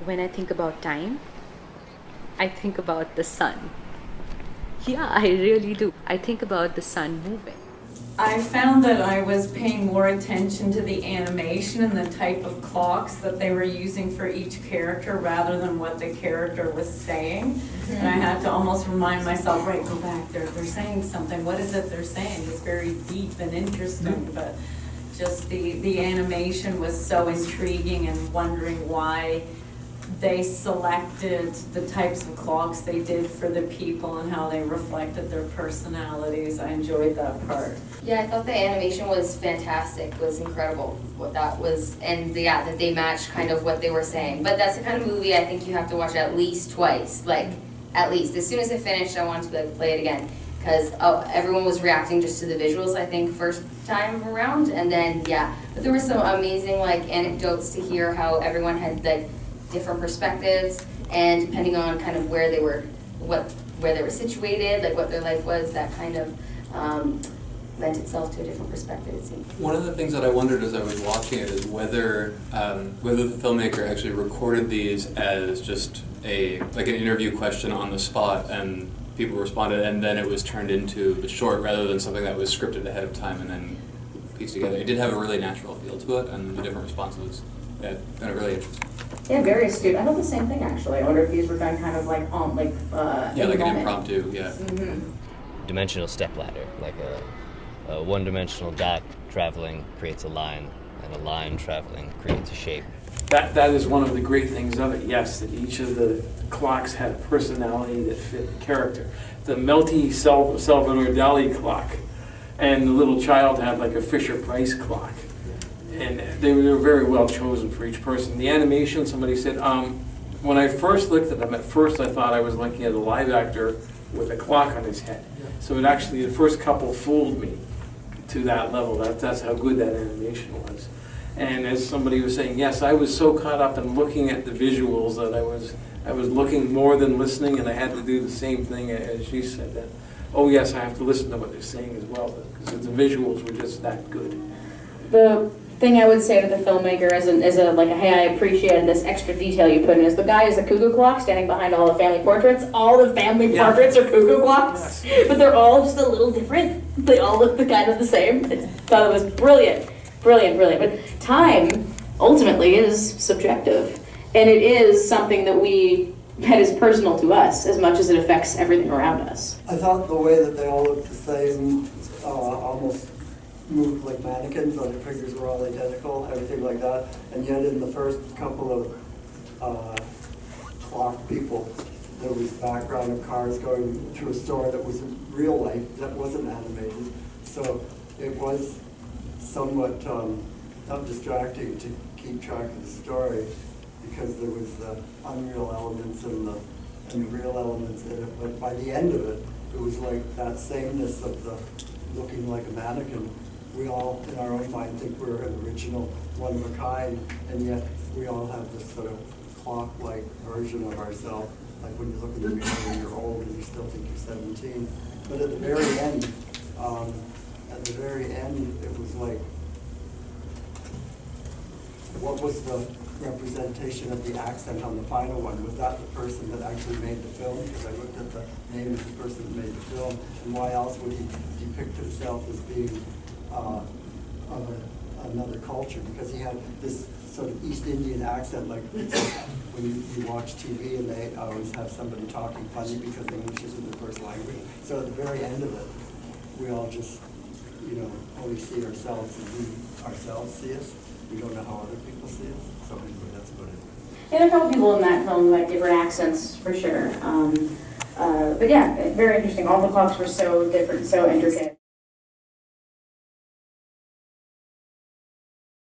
When I think about time, I think about the sun. Yeah, I really do. I think about the sun moving. I found that I was paying more attention to the animation and the type of clocks that they were using for each character rather than what the character was saying. And I had to almost remind myself, right, go back, they're saying something. What is it they're saying? It's very deep and interesting, but just the animation was so intriguing and wondering why they selected the types of clocks they did for the people and how they reflected their personalities. I enjoyed that part. Yeah, I thought the animation was fantastic. It was incredible what that was, and yeah, that they matched kind of what they were saying. But that's the kind of movie I think you have to watch at least twice, like at least. As soon as it finished, I wanted to play it again because everyone was reacting just to the visuals, I think, first time around, and then yeah. But there were some amazing like anecdotes to hear how everyone had like different perspectives, and depending on kind of where they were, where they were situated, like what their life was, that kind of lent itself to a different perspective, it seemed. One of the things that I wondered as I was watching it is whether the filmmaker actually recorded these as just an interview question on the spot, and people responded, and then it was turned into the short rather than something that was scripted ahead of time and then pieced together. It did have a really natural feel to it, and the different responses, yeah, found it really interesting. Yeah, very astute. I thought the same thing actually. I wonder if these were done kind of like yeah, like an impromptu, yeah. Mm-hmm. Dimensional stepladder, like a one-dimensional dot traveling creates a line, and a line traveling creates a shape. That is one of the great things of it, yes, that each of the clocks had a personality that fit the character. The melty Salvador Dali clock and the little child had like a Fisher-Price clock. And they were very well chosen for each person. The animation, somebody said, when I first looked at them, at first I thought I was looking at a live actor with a clock on his head. So it actually, the first couple fooled me to that level. That's how good that animation was. And as somebody was saying, yes, I was so caught up in looking at the visuals that I was looking more than listening, and I had to do the same thing as she said that. Oh yes, I have to listen to what they're saying as well, because the visuals were just that good. The thing I would say to the filmmaker as a like, hey, I appreciated this extra detail you put in is the guy is the cuckoo clock standing behind all the family portraits. All the family portraits are cuckoo clocks, but they're all just a little different. They all look kind of the same. I thought it was brilliant, brilliant, brilliant. But time ultimately is subjective, and it is something that is personal to us as much as it affects everything around us. I thought the way that they all looked the same, almost moved like mannequins, so their figures were all identical, everything like that. And yet in the first couple of clock people, there was background of cars going through a store that was real life, that wasn't animated. So it was somewhat not distracting to keep track of the story, because there was unreal elements and the real elements in it. But by the end of it, it was like that sameness of the looking like a mannequin. We all, in our own mind, think we're an original, one of a kind, and yet we all have this sort of clock-like version of ourselves. Like when you look in the mirror and you're old and you still think you're 17. But at the very end, it was like, what was the representation of the accent on the final one? Was that the person that actually made the film? Because I looked at the name of the person that made the film, and why else would he depict himself as being of another culture? Because he had this sort of East Indian accent, like when you watch TV and they always have somebody talking funny because English isn't their first language. So at the very end of it, we all just, only see ourselves as we ourselves see us. We don't know how other people see us. So anyway, that's about it. Yeah, there are a couple people in that film like different accents for sure. But yeah, very interesting. All the clocks were so different, so intricate.